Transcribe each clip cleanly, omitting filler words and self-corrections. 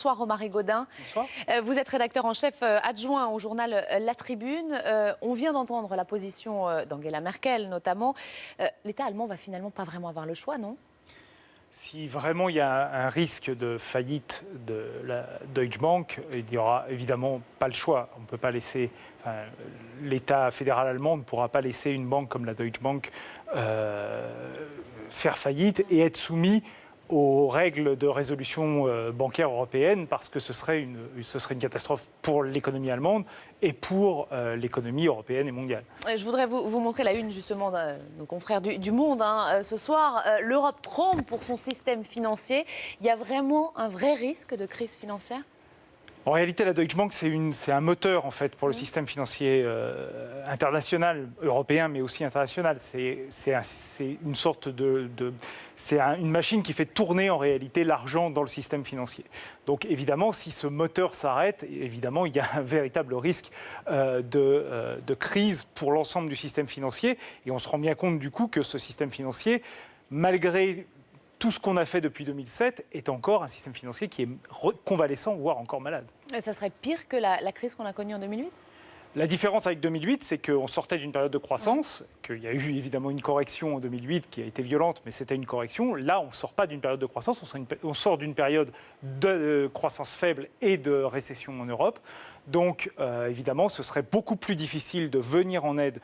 Bonsoir Romary Gaudin. Bonsoir. Vous êtes rédacteur en chef adjoint au journal La Tribune. On vient d'entendre la position d'Angela Merkel notamment. L'État allemand va finalement pas vraiment avoir le choix, non ? Si vraiment il y a un risque de faillite de la Deutsche Bank, il n'y aura évidemment pas le choix. On ne peut pas laisser, l'État fédéral allemand ne pourra pas laisser une banque comme la Deutsche Bank faire faillite et être soumis aux règles de résolution bancaire européenne, parce que ce serait une catastrophe pour l'économie allemande et pour l'économie européenne et mondiale. Je voudrais vous montrer la une justement de nos confrères du Monde ce soir. L'Europe tremble pour son système financier. Il y a vraiment un vrai risque de crise financière ? En réalité, la Deutsche Bank, c'est un moteur en fait, pour le système financier international, européen, mais aussi international. C'est une sorte une machine qui fait tourner en réalité l'argent dans le système financier. Donc évidemment, si ce moteur s'arrête, évidemment, il y a un véritable risque de crise pour l'ensemble du système financier. Et on se rend bien compte du coup que ce système financier, malgré tout ce qu'on a fait depuis 2007 est encore un système financier qui est convalescent, voire encore malade. Et ça serait pire que la crise qu'on a connue en 2008 ? La différence avec 2008, c'est qu'on sortait d'une période de croissance, qu'il y a eu évidemment une correction en 2008 qui a été violente, mais c'était une correction. Là, on ne sort pas d'une période de croissance, on sort d'une période de croissance faible et de récession en Europe. Donc, évidemment, ce serait beaucoup plus difficile de venir en aide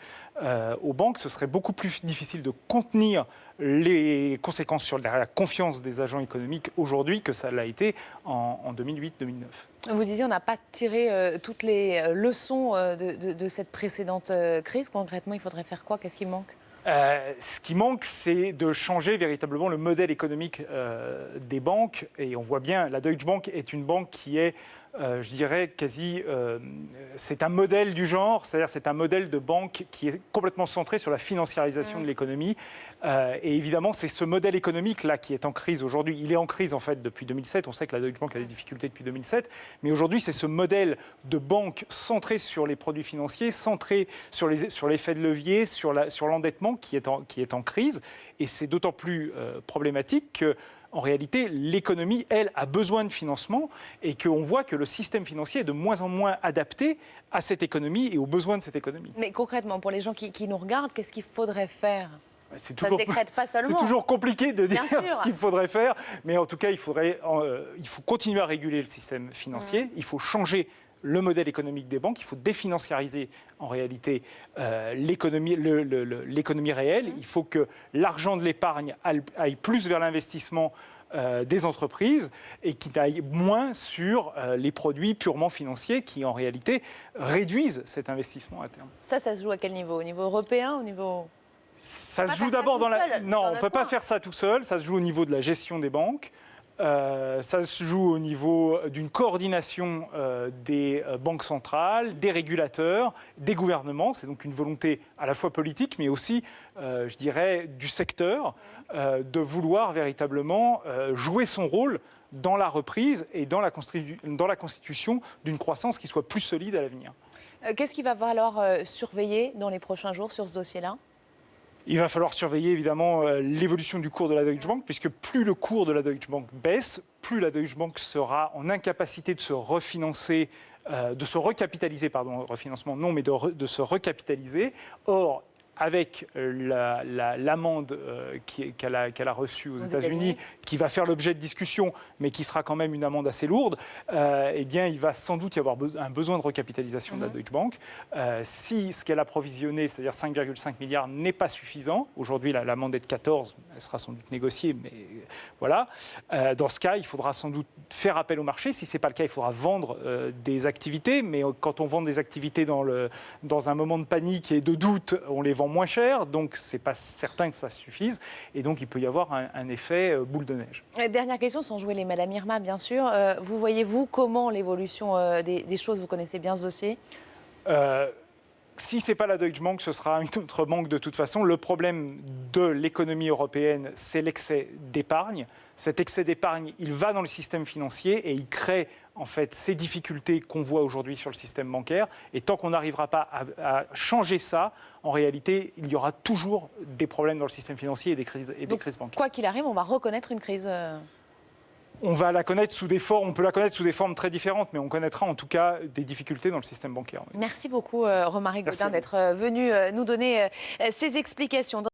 aux banques, ce serait beaucoup plus difficile de contenir les conséquences sur la confiance des agents économiques aujourd'hui que ça l'a été en 2008-2009. Vous disiez on n'a pas tiré toutes les leçons de cette précédente crise. Concrètement, il faudrait faire quoi ? Qu'est-ce qui manque ? Ce qui manque, c'est de changer véritablement le modèle économique des banques. Et on voit bien, la Deutsche Bank est une banque qui est, je dirais, c'est un modèle du genre, c'est-à-dire c'est un modèle de banque qui est complètement centré sur la financiarisation de l'économie. Et évidemment, c'est ce modèle économique-là qui est en crise aujourd'hui. Il est en crise, en fait, depuis 2007. On sait que la Deutsche Bank a des difficultés depuis 2007. Mais aujourd'hui, c'est ce modèle de banque centré sur les produits financiers, centré sur l'effet de levier, sur l'endettement qui est en crise. Et c'est d'autant plus problématique que, en réalité, l'économie, elle, a besoin de financement et qu'on voit que le système financier est de moins en moins adapté à cette économie et aux besoins de cette économie. Mais concrètement, pour les gens qui nous regardent, qu'est-ce qu'il faudrait faire ? Ça ne décrète pas seulement. C'est toujours compliqué de dire ce qu'il faudrait faire, mais en tout cas, il faut continuer à réguler le système financier, il faut changer le modèle économique des banques, il faut définanciariser en réalité l'économie réelle, il faut que l'argent de l'épargne aille plus vers l'investissement des entreprises et qui aille moins sur les produits purement financiers qui en réalité réduisent cet investissement à terme. Ça se joue à quel niveau ? Au niveau européen, au niveau... Ça se joue d'abord dans la... Non, on ne peut pas faire ça tout seul. Ça se joue au niveau de la gestion des banques. Ça se joue au niveau d'une coordination des banques centrales, des régulateurs, des gouvernements. C'est donc une volonté à la fois politique, mais aussi, je dirais, du secteur, de vouloir véritablement jouer son rôle dans la reprise et dans la constitution d'une croissance qui soit plus solide à l'avenir. Qu'est-ce qu'il va falloir surveiller dans les prochains jours sur ce dossier-là ? Il va falloir surveiller évidemment l'évolution du cours de la Deutsche Bank, puisque plus le cours de la Deutsche Bank baisse, plus la Deutsche Bank sera en incapacité de se refinancer, de se recapitaliser, refinancement non, mais de se recapitaliser. Or, avec l'amende qu'elle a reçue aux États-Unis, qui va faire l'objet de discussions, mais qui sera quand même une amende assez lourde, eh bien, il va sans doute y avoir un besoin de recapitalisation de la Deutsche Bank. Si ce qu'elle a provisionné, c'est-à-dire 5,5 milliards, n'est pas suffisant, aujourd'hui l'amende est de 14, elle sera sans doute négociée, mais voilà. Dans ce cas, il faudra sans doute faire appel au marché. Si ce n'est pas le cas, il faudra vendre des activités, mais quand on vend des activités dans un moment de panique et de doute, on les vend moins cher, donc ce n'est pas certain que ça suffise, et donc il peut y avoir un effet boule de neige. Dernière question, sans jouer les Madame Irma, bien sûr. Vous voyez-vous comment l'évolution des choses, vous connaissez bien ce dossier ? Si ce n'est pas la Deutsche Bank, ce sera une autre banque de toute façon. Le problème de l'économie européenne, c'est l'excès d'épargne. Cet excès d'épargne, il va dans le système financier et il crée en fait ces difficultés qu'on voit aujourd'hui sur le système bancaire. Et tant qu'on n'arrivera pas à changer ça, en réalité, il y aura toujours des problèmes dans le système financier et des crises bancaires. Quoi qu'il arrive, on va reconnaître une crise On va la connaître sous des formes, on peut la connaître sous des formes très différentes, mais on connaîtra en tout cas des difficultés dans le système bancaire. Merci beaucoup, Romaric Gaudin, d'être venu nous donner ces explications.